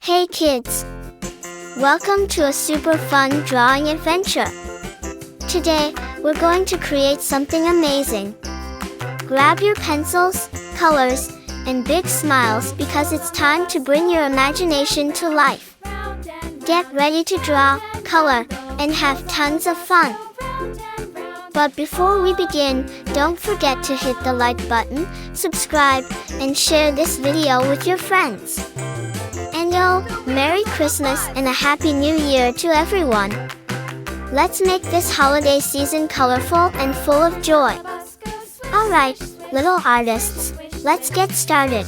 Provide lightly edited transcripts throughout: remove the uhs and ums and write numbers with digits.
Hey kids! Welcome to a super fun drawing adventure. Today, we're going to create something amazing. Grab your pencils, colors, and big smiles because it's time to bring your imagination to life. Get ready to draw, color, and have tons of fun. But before we begin, don't forget to hit the like button, subscribe, and share this video with your friends. And Merry Christmas and a Happy New Year to everyone! Let's make this holiday season colorful and full of joy. Alright, little artists, let's get started.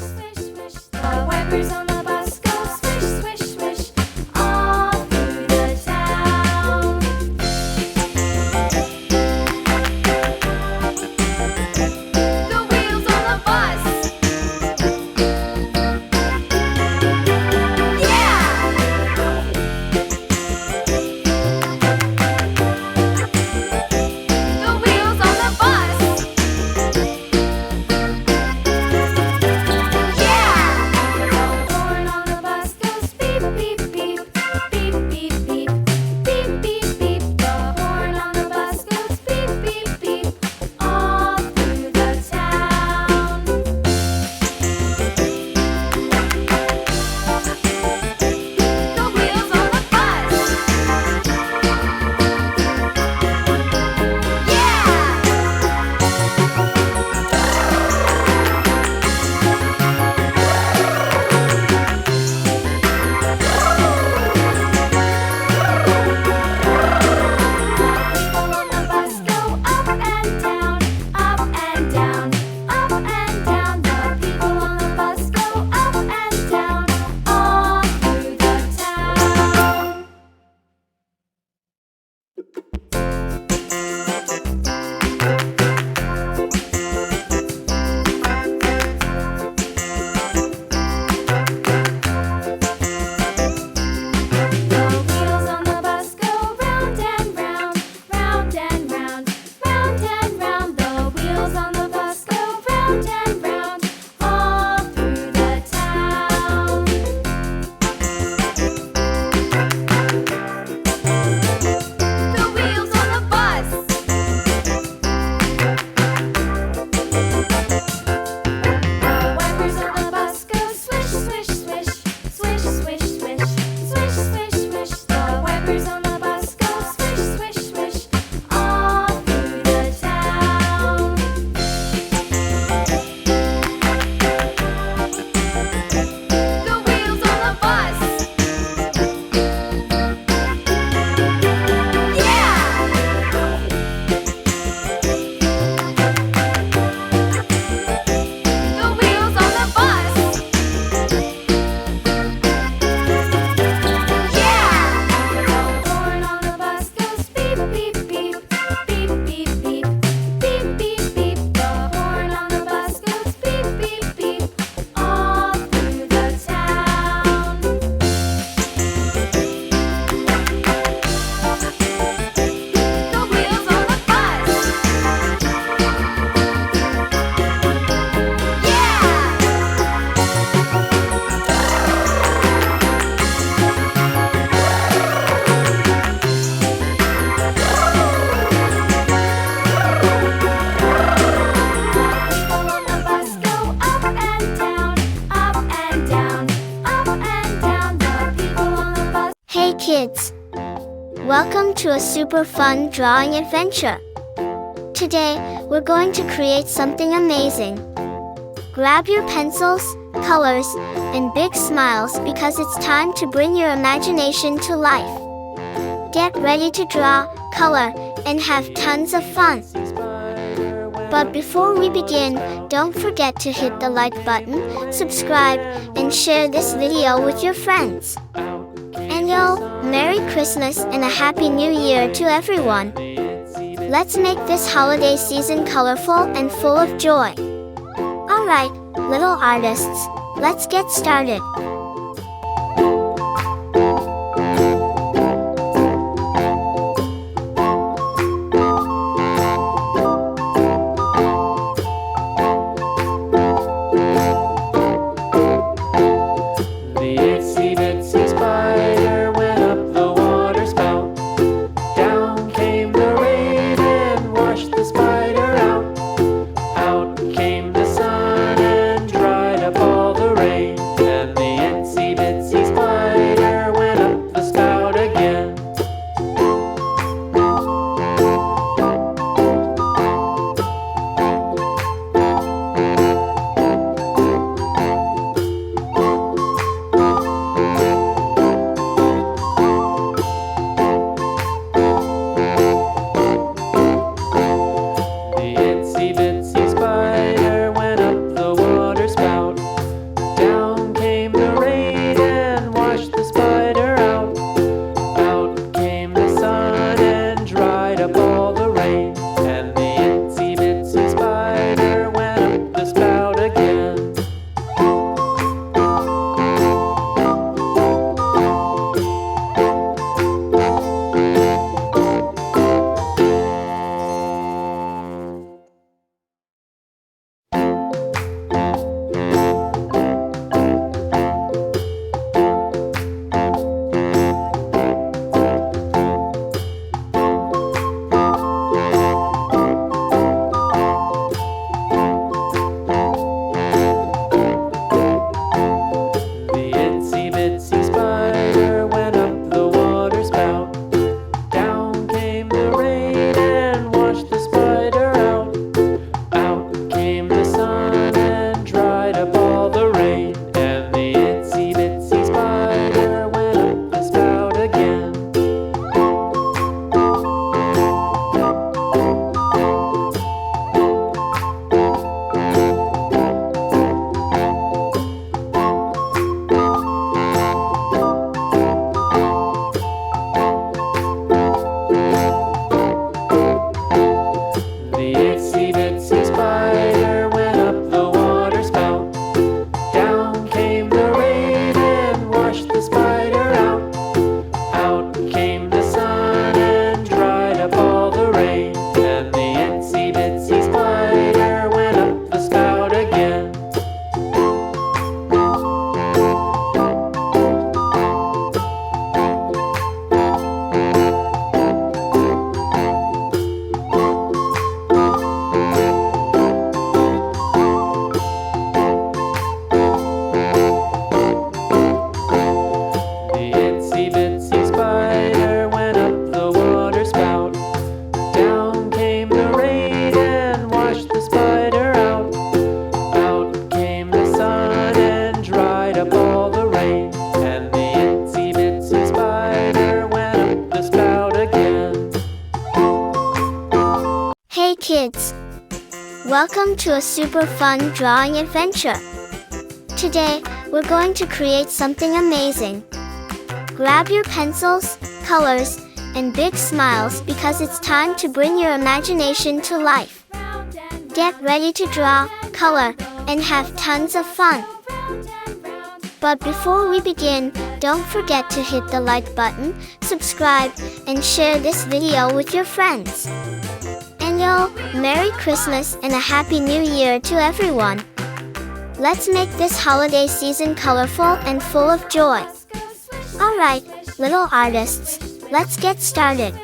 Hey kids! Welcome to a super fun drawing adventure. Today, we're going to create something amazing. Grab your pencils, colors, and big smiles because it's time to bring your imagination to life. Get ready to draw, color, and have tons of fun. But before we begin, don't forget to hit the like button, subscribe, and share this video with your friends. And Merry Christmas and a Happy New Year to everyone! Let's make this holiday season colorful and full of joy. Alright, little artists, let's get started. The itsy bitsy Welcome to a super fun drawing adventure. Today, we're going to create something amazing. Grab your pencils, colors, and big smiles because it's time to bring your imagination to life. Get ready to draw, color, and have tons of fun. But before we begin, don't forget to hit the like button, subscribe, and share this video with your friends. And Merry Christmas and a Happy New Year to everyone. Let's make this holiday season colorful and full of joy. Alright, little artists, let's get started.